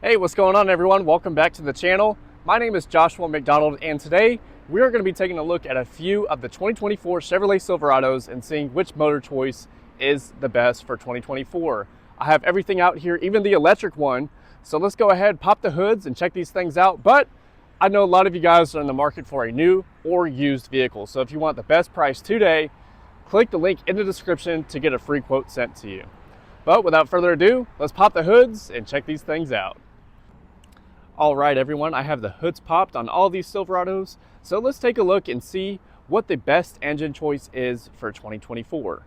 Hey, what's going on everyone? Welcome back to the channel. My name is Joshua McDonald and today we are going to be taking a look at a few of the 2024 Chevrolet Silverados and seeing which motor choice is the best for 2024. I have everything out here, even the electric one. So let's go ahead, pop the hoods and check these things out. But I know a lot of you guys are in the market for a new or used vehicle. So if you want the best price today, click the link in the description to get a free quote sent to you. But without further ado, let's pop the hoods and check these things out. All right, everyone, I have the hoods popped on all these Silverados. So let's take a look and see what the best engine choice is for 2024.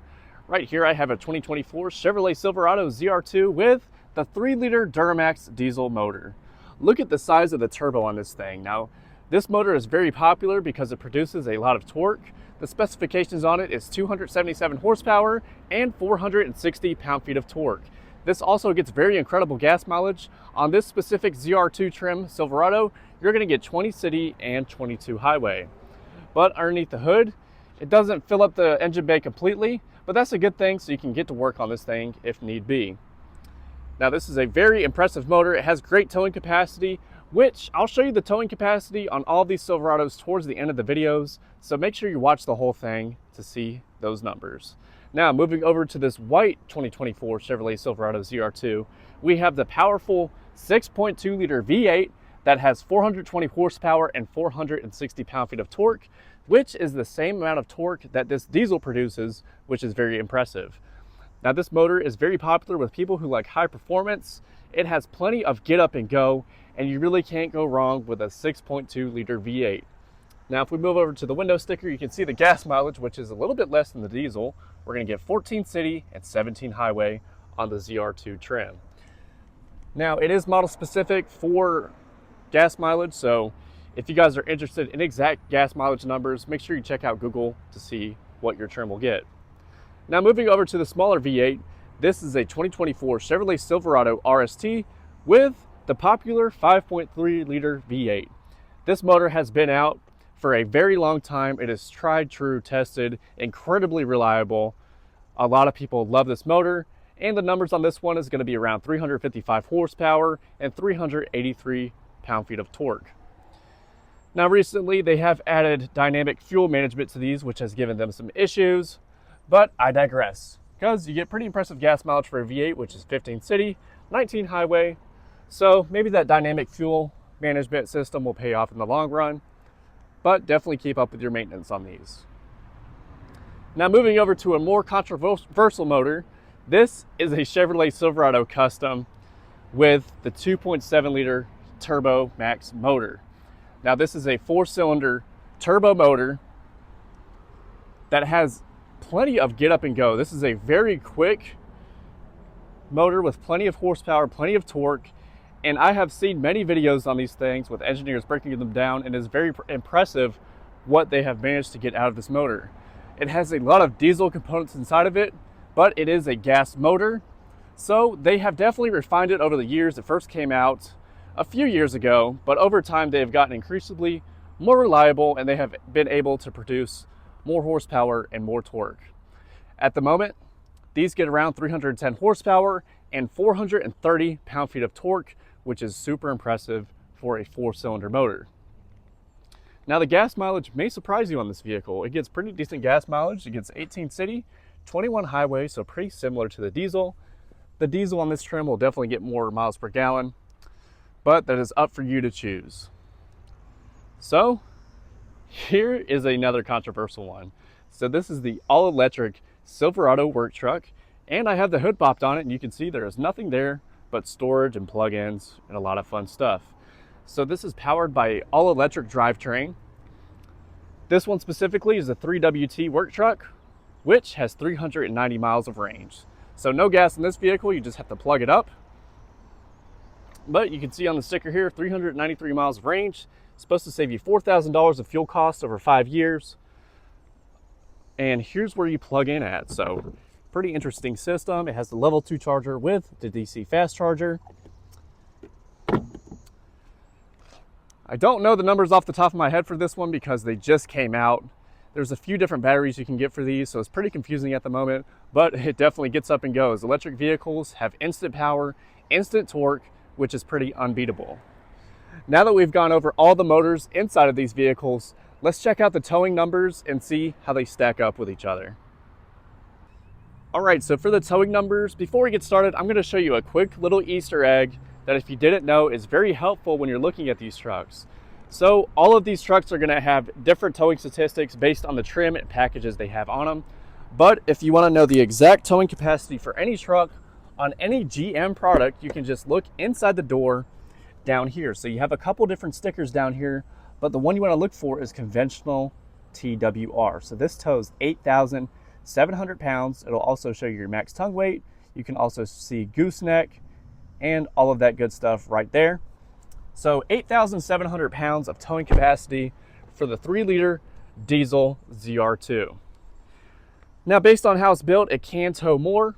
Right here, I have a 2024 Chevrolet Silverado ZR2 with the 3-liter Duramax diesel motor. Look at the size of the turbo on this thing. Now, this motor is very popular because it produces a lot of torque. The specifications on it is 277 horsepower and 460 pound-feet of torque. This also gets very incredible gas mileage. On this specific ZR2 trim Silverado, you're gonna get 20 city and 22 highway. But underneath the hood, it doesn't fill up the engine bay completely, but that's a good thing so you can get to work on this thing if need be. Now this is a very impressive motor. It has great towing capacity, which I'll show you the towing capacity on all these Silverados towards the end of the videos. So make sure you watch the whole thing to see those numbers. Now, moving over to this white 2024 Chevrolet Silverado ZR2, we have the powerful 6.2 liter V8 that has 420 horsepower and 460 pound-feet of torque, which is the same amount of torque that this diesel produces, which is very impressive. Now, this motor is very popular with people who like high performance. It has plenty of get up and go, and you really can't go wrong with a 6.2 liter V8. Now, if we move over to the window sticker, you can see the gas mileage, which is a little bit less than the diesel. We're going to get 14 city and 17 highway on the ZR2 trim. Now, it is model specific for gas mileage, so if you guys are interested in exact gas mileage numbers, make sure you check out Google to see what your trim will get. Now, moving over to the smaller V8, this is a 2024 Chevrolet Silverado RST with the popular 5.3 liter V8. This motor has been out for a very long time. It is tried, true, tested, incredibly reliable. A lot of people love this motor, and the numbers on this one is going to be around 355 horsepower and 383 pound-feet of torque. Now, recently they have added dynamic fuel management to these, which has given them some issues, but I digress, because you get pretty impressive gas mileage for a V8, which is 15 city, 19 highway, so maybe that dynamic fuel management system will pay off in the long run. But definitely keep up with your maintenance on these. Now, moving over to a more controversial motor, this is a Chevrolet Silverado Custom with the 2.7 liter Turbo Max motor. Now, this is a 4-cylinder turbo motor that has plenty of get up and go. This is a very quick motor with plenty of horsepower, plenty of torque. And I have seen many videos on these things with engineers breaking them down, and it's very impressive what they have managed to get out of this motor. It has a lot of diesel components inside of it, but it is a gas motor. So they have definitely refined it over the years. It first came out a few years ago, but over time they have gotten increasingly more reliable, and they have been able to produce more horsepower and more torque. At the moment, these get around 310 horsepower and 430 pound-feet of torque, which is super impressive for a 4-cylinder motor. Now, the gas mileage may surprise you on this vehicle. It gets pretty decent gas mileage. It gets 18 city, 21 highway, so pretty similar to the diesel. The diesel on this trim will definitely get more miles per gallon, but that is up for you to choose. So here is another controversial one. So this is the all-electric Silverado work truck, and I have the hood popped on it, and you can see there is nothing there but storage and plug-ins and a lot of fun stuff. So this is powered by an all-electric drivetrain. This one specifically is a 3WT work truck, which has 390 miles of range. So no gas in this vehicle, you just have to plug it up. But you can see on the sticker here, 393 miles of range. It's supposed to save you $4,000 of fuel costs over 5 years. And here's where you plug in at. So pretty interesting system. It has the level 2 charger with the DC fast charger. I don't know the numbers off the top of my head for this one because they just came out. There's a few different batteries you can get for these, so it's pretty confusing at the moment, but it definitely gets up and goes. Electric vehicles have instant power, instant torque, which is pretty unbeatable. Now that we've gone over all the motors inside of these vehicles, let's check out the towing numbers and see how they stack up with each other. All right, so for the towing numbers, before we get started, I'm going to show you a quick little Easter egg that, if you didn't know, is very helpful when you're looking at these trucks. So all of these trucks are going to have different towing statistics based on the trim and packages they have on them. But if you want to know the exact towing capacity for any truck on any GM product, you can just look inside the door down here. So you have a couple different stickers down here, but the one you want to look for is conventional TWR. So this tows 8,700 pounds. It'll also show you your max tongue weight. You can also see gooseneck and all of that good stuff right there. So 8,700 pounds of towing capacity for the 3-liter diesel ZR2. Now, based on how it's built, it can tow more.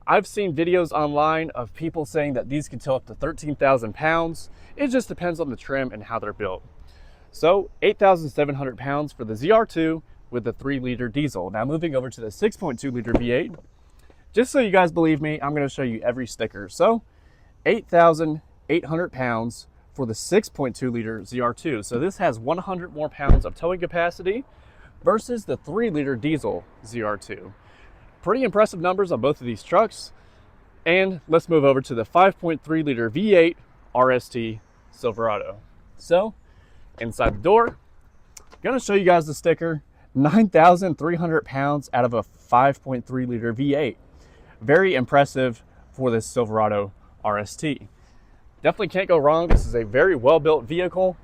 I've seen videos online of people saying that these can tow up to 13,000 pounds. It just depends on the trim and how they're built. So 8,700 pounds for the ZR2 with the 3-liter diesel. Now moving over to the 6.2-liter V8. Just so you guys believe me, I'm going to show you every sticker. So 8,800 pounds for the 6.2-liter ZR2. So this has 100 more pounds of towing capacity versus the 3-liter diesel ZR2. Pretty impressive numbers on both of these trucks. And let's move over to the 5.3-liter V8 RST Silverado. So inside the door, I'm going to show you guys the sticker. 9,300 pounds out of a 5.3-liter V8. Very impressive for this Silverado RST. Definitely can't go wrong. This is a very well-built vehicle.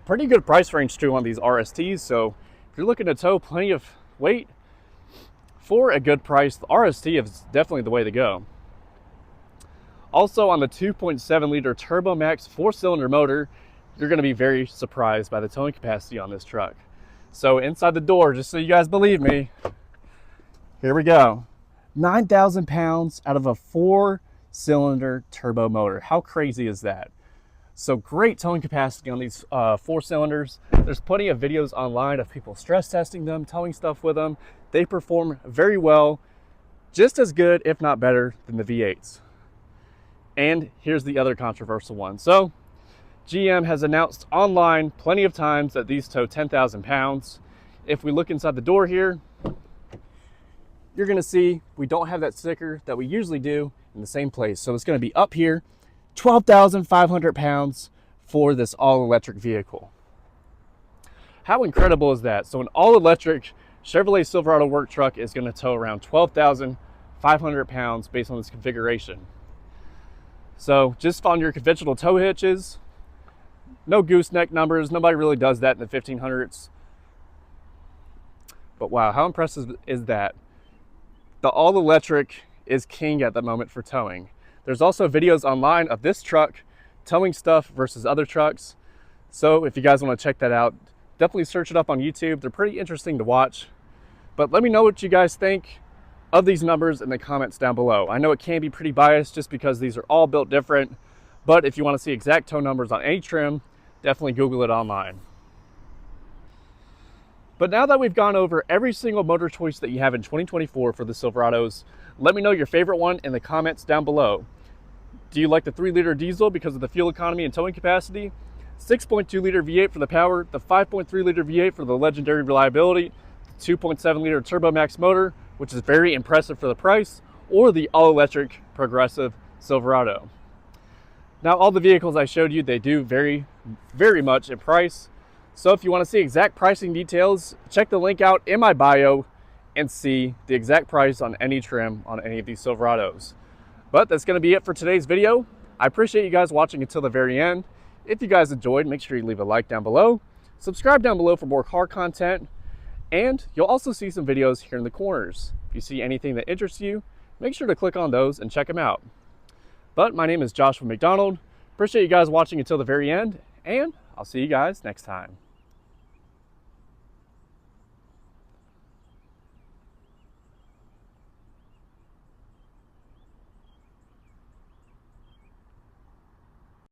Pretty good price range too on these RSTs. So if you're looking to tow plenty of weight for a good price, the RST is definitely the way to go. Also on the 2.7-liter Turbo Max 4-cylinder motor, you're going to be very surprised by the towing capacity on this truck. So inside the door, just so you guys believe me, here we go. 9,000 pounds out of a 4-cylinder turbo motor. How crazy is that? So great towing capacity on these 4 cylinders. There's plenty of videos online of people stress testing them, towing stuff with them. They perform very well, just as good, if not better, than the V8s. And here's the other controversial one. So GM has announced online plenty of times that these tow 10,000 pounds. If we look inside the door here, you're going to see we don't have that sticker that we usually do in the same place. So it's going to be up here, 12,500 pounds for this all-electric vehicle. How incredible is that? So an all-electric Chevrolet Silverado work truck is going to tow around 12,500 pounds based on this configuration. So just on your conventional tow hitches, no gooseneck numbers. Nobody really does that in the 1500s. But wow, how impressive is that? The all-electric is king at the moment for towing. There's also videos online of this truck towing stuff versus other trucks. So if you guys want to check that out, definitely search it up on YouTube. They're pretty interesting to watch. But let me know what you guys think of these numbers in the comments down below. I know it can be pretty biased just because these are all built different. But if you want to see exact tow numbers on any trim, definitely Google it online. But now that we've gone over every single motor choice that you have in 2024 for the Silverados, let me know your favorite one in the comments down below. Do you like the 3-liter diesel because of the fuel economy and towing capacity? 6.2-liter V8 for the power, the 5.3-liter V8 for the legendary reliability, the 2.7-liter Turbo Max motor, which is very impressive for the price, or the all-electric progressive Silverado? Now, all the vehicles I showed you, they do vary very much in price. So if you want to see exact pricing details, check the link out in my bio and see the exact price on any trim on any of these Silverados. But that's going to be it for today's video. I appreciate you guys watching until the very end. If you guys enjoyed, make sure you leave a like down below. Subscribe down below for more car content. And you'll also see some videos here in the corners. If you see anything that interests you, make sure to click on those and check them out. But my name is Joshua McDonald. Appreciate you guys watching until the very end, and I'll see you guys next time.